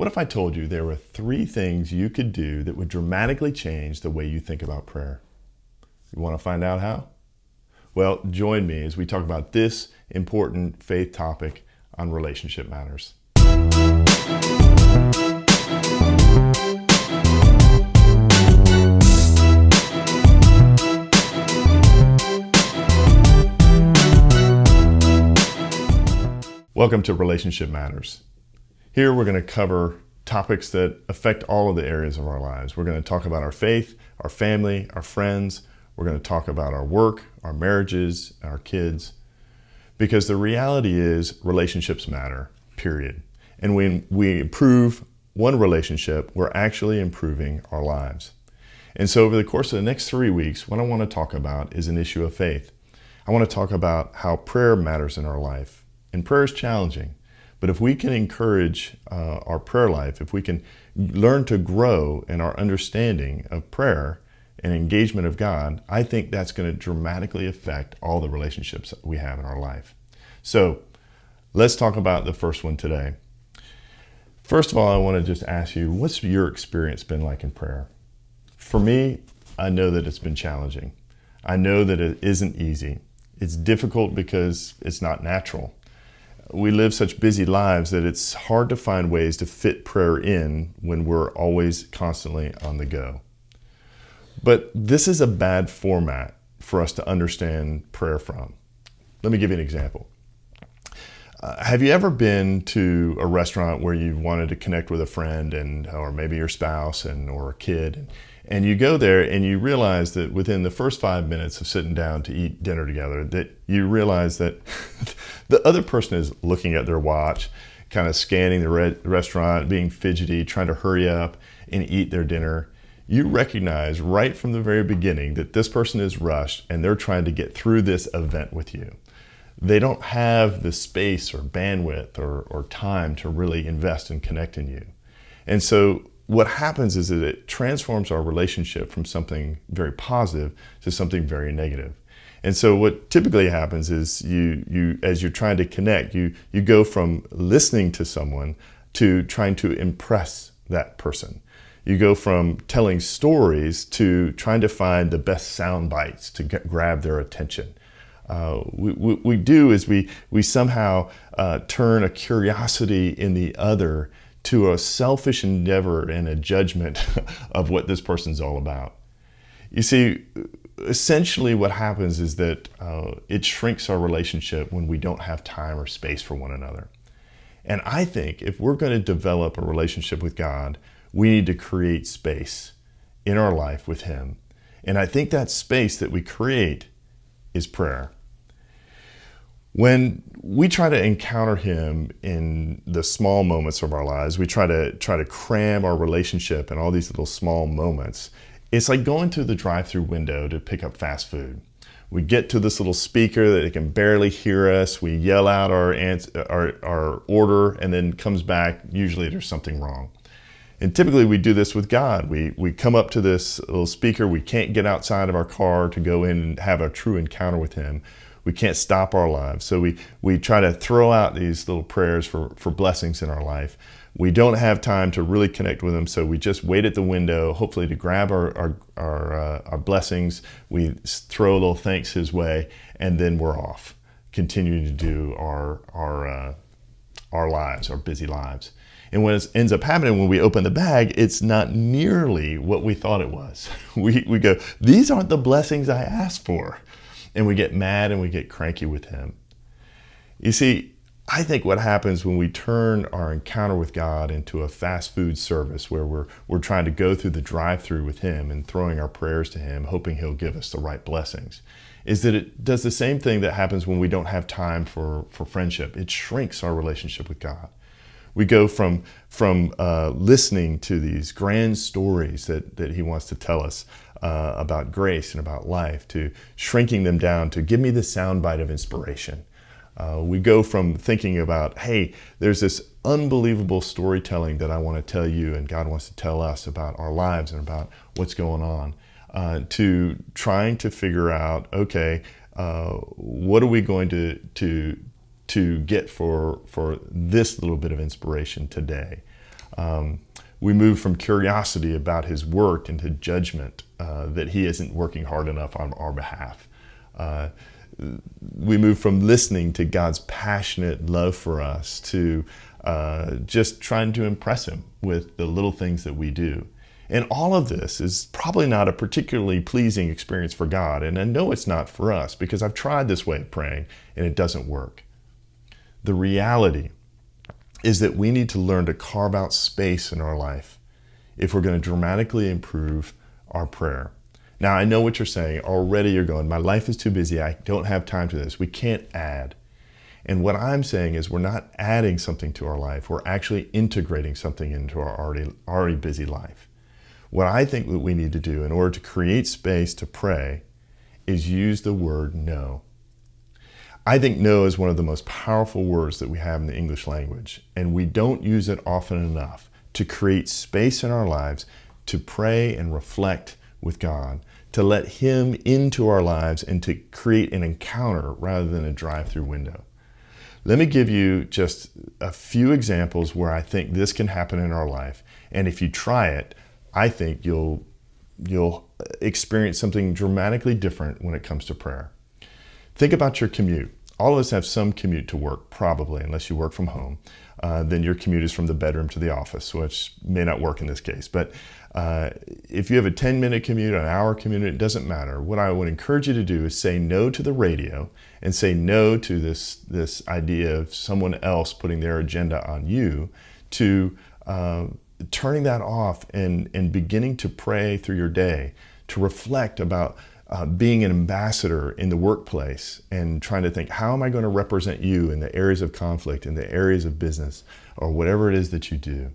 What if I told you there were 3 things you could do that would dramatically change the way you think about prayer? You want to find out how? Well, join me as we talk about this important faith topic on Relationship Matters. Welcome to Relationship Matters. Here we're going to cover topics that affect all of the areas of our lives. We're going to talk about our faith, our family, our friends. We're going to talk about our work, our marriages, our kids. Because the reality is relationships matter, period. And when we improve one relationship, we're actually improving our lives. And so over the course of the next 3 weeks, what I want to talk about is an issue of faith. I want to talk about how prayer matters in our life. And prayer is challenging, but if we can encourage our prayer life, if we can learn to grow in our understanding of prayer and engagement of God, I think that's going to dramatically affect all the relationships that we have in our life. So let's talk about the first one today. First of all, I want to just ask you, what's your experience been like in prayer? For me, I know that it's been challenging. I know that it isn't easy. It's difficult because it's not natural. We live such busy lives that it's hard to find ways to fit prayer in when we're always constantly on the go. But this is a bad format for us to understand prayer from. Let me give you an example. Have you ever been to a restaurant where you've wanted to connect with a friend or maybe your spouse or a kid, and you go there and you realize that within the first 5 minutes of sitting down to eat dinner together, that you realize that the other person is looking at their watch, kind of scanning the restaurant, being fidgety, trying to hurry up and eat their dinner. You recognize right from the very beginning that this person is rushed and they're trying to get through this event with you. They don't have the space or bandwidth or time to really invest and connect in you. And so what happens is that it transforms our relationship from something very positive to something very negative. And so what typically happens is you as you're trying to connect, you go from listening to someone to trying to impress that person. You go from telling stories to trying to find the best sound bites to grab their attention. What we do is we somehow turn a curiosity in the other to a selfish endeavor and a judgment of what this person's all about. You see, essentially what happens is that it shrinks our relationship when we don't have time or space for one another. And I think if we're going to develop a relationship with God, we need to create space in our life with Him. And I think that space that we create is prayer. When we try to encounter Him in the small moments of our lives, we try to cram our relationship in all these little small moments. It's like going through the drive-through window to pick up fast food. We get to this little speaker that it can barely hear us. We yell out our order, and then comes back. Usually there's something wrong. And typically we do this with God. We come up to this little speaker. We can't get outside of our car to go in and have a true encounter with Him. We can't stop our lives. So we try to throw out these little prayers for blessings in our life. We don't have time to really connect with Him, so we just wait at the window, hopefully to grab our blessings. We throw a little thanks His way, and then we're off, continuing to do our lives, our busy lives. And what ends up happening when we open the bag, it's not nearly what we thought it was. We go, these aren't the blessings I asked for. And we get mad and we get cranky with Him. You see, I think what happens when we turn our encounter with God into a fast food service where we're trying to go through the drive-through with Him and throwing our prayers to Him, hoping He'll give us the right blessings, is that it does the same thing that happens when we don't have time for friendship. It shrinks our relationship with God. We go from listening to these grand stories that He wants to tell us about grace and about life, to shrinking them down to give me the soundbite of inspiration. We go from thinking about, hey, there's this unbelievable storytelling that I want to tell you and God wants to tell us about our lives and about what's going on, to trying to figure out, okay, what are we going to get for this little bit of inspiration today? We move from curiosity about his work into judgment that he isn't working hard enough on our behalf. We move from listening to God's passionate love for us to just trying to impress him with the little things that we do. And all of this is probably not a particularly pleasing experience for God. And I know it's not for us because I've tried this way of praying and it doesn't work. The reality is that we need to learn to carve out space in our life if we're going to dramatically improve our prayer. Now, I know what you're saying. Already you're going, my life is too busy. I don't have time to this. We can't add. And what I'm saying is we're not adding something to our life. We're actually integrating something into our already busy life. What I think that we need to do in order to create space to pray is use the word no. I think no is one of the most powerful words that we have in the English language, and we don't use it often enough to create space in our lives to pray and reflect with God, to let him into our lives and to create an encounter rather than a drive-through window. Let me give you just a few examples where I think this can happen in our life, and if you try it, I think you'll experience something dramatically different when it comes to prayer. Think about your commute. All of us have some commute to work, probably, unless you work from home. Then your commute is from the bedroom to the office, which may not work in this case. But if you have a 10-minute commute, an hour commute, it doesn't matter. What I would encourage you to do is say no to the radio and say no to this idea of someone else putting their agenda on you, to turning that off and beginning to pray through your day, to reflect about being an ambassador in the workplace and trying to think, how am I going to represent you in the areas of conflict, in the areas of business, or whatever it is that you do.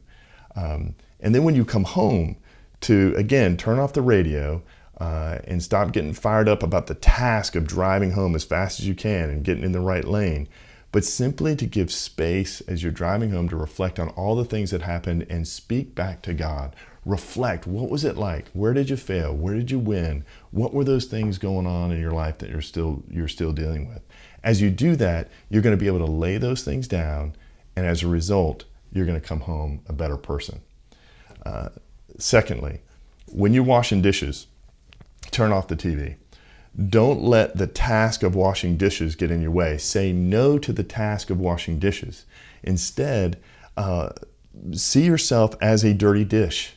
And then when you come home, to, again, turn off the radio and stop getting fired up about the task of driving home as fast as you can and getting in the right lane, but simply to give space as you're driving home to reflect on all the things that happened and speak back to God. Reflect, what was it like? Where did you fail? Where did you win? What were those things going on in your life that you're still dealing with? As you do that, you're going to be able to lay those things down, and as a result, you're going to come home a better person. Secondly, when you're washing dishes, turn off the TV. Don't let the task of washing dishes get in your way. Say no to the task of washing dishes. Instead, see yourself as a dirty dish.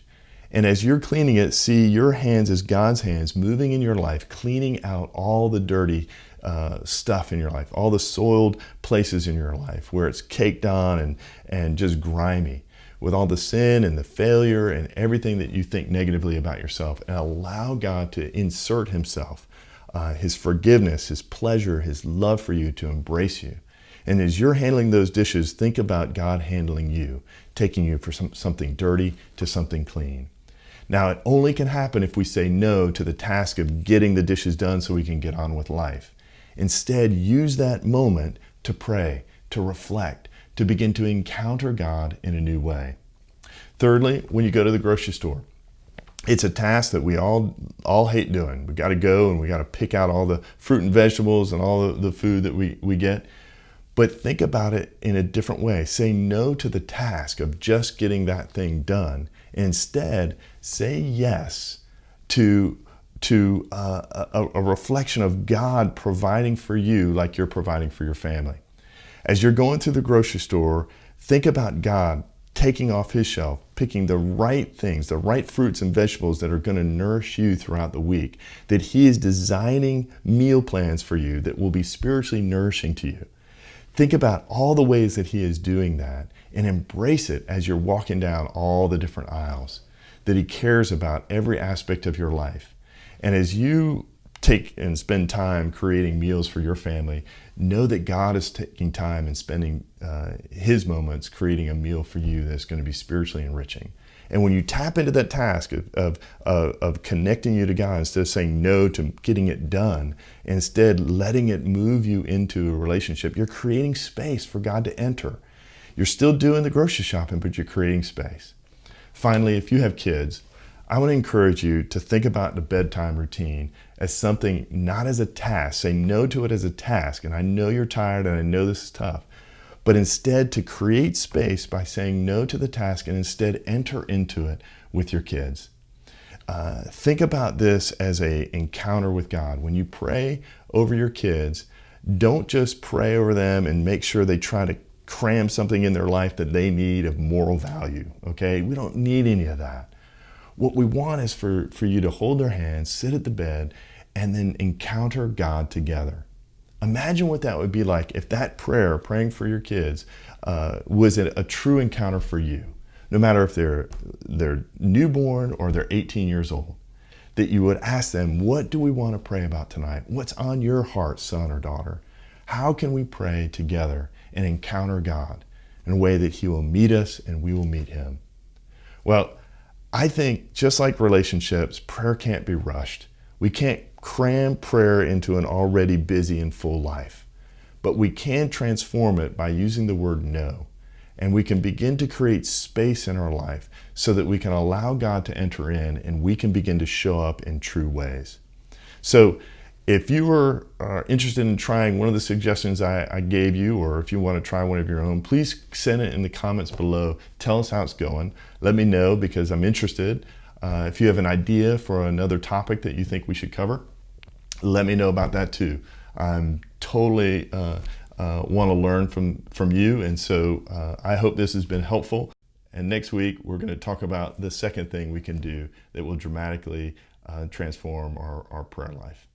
And as you're cleaning it, see your hands as God's hands moving in your life, cleaning out all the dirty stuff in your life, all the soiled places in your life where it's caked on and just grimy, with all the sin and the failure and everything that you think negatively about yourself, and allow God to insert himself, his forgiveness, his pleasure, his love for you, to embrace you. And as you're handling those dishes, think about God handling you, taking you from something dirty to something clean. Now, it only can happen if we say no to the task of getting the dishes done so we can get on with life. Instead, use that moment to pray, to reflect, to begin to encounter God in a new way. Thirdly, when you go to the grocery store, it's a task that we all hate doing. We got to go and we got to pick out all the fruit and vegetables and all the food that we get. But think about it in a different way. Say no to the task of just getting that thing done. Instead, say yes to a reflection of God providing for you like you're providing for your family. As you're going through the grocery store, think about God taking off his shelf, picking the right things, the right fruits and vegetables that are going to nourish you throughout the week, that he is designing meal plans for you that will be spiritually nourishing to you. Think about all the ways that he is doing that and embrace it as you're walking down all the different aisles, that he cares about every aspect of your life. And as you take and spend time creating meals for your family, know that God is taking time and spending his moments creating a meal for you that's going to be spiritually enriching. And when you tap into that task of connecting you to God, instead of saying no to getting it done, instead letting it move you into a relationship, you're creating space for God to enter. You're still doing the grocery shopping, but you're creating space. Finally, if you have kids, I want to encourage you to think about the bedtime routine as something, not as a task. Say no to it as a task. And I know you're tired and I know this is tough, but instead to create space by saying no to the task and instead enter into it with your kids. Think about this as an encounter with God. When you pray over your kids, don't just pray over them and make sure they try to cram something in their life that they need of moral value, okay? We don't need any of that. What we want is for you to hold their hands, sit at the bed, and then encounter God together. Imagine what that would be like if that prayer, praying for your kids, was a true encounter for you. No matter if they're newborn or they're 18 years old, that you would ask them, what do we want to pray about tonight? What's on your heart, son or daughter? How can we pray together and encounter God in a way that he will meet us and we will meet him? Well, I think just like relationships, prayer can't be rushed. We can't cram prayer into an already busy and full life, but we can transform it by using the word no. And we can begin to create space in our life so that we can allow God to enter in and we can begin to show up in true ways. So if you are interested in trying one of the suggestions I gave you, or if you want to try one of your own, please send it in the comments below. Tell us how it's going. Let me know because I'm interested. If you have an idea for another topic that you think we should cover, let me know about that too. I'm totally want to learn from you, and so I hope this has been helpful. And next week we're going to talk about the second thing we can do that will dramatically transform our prayer life.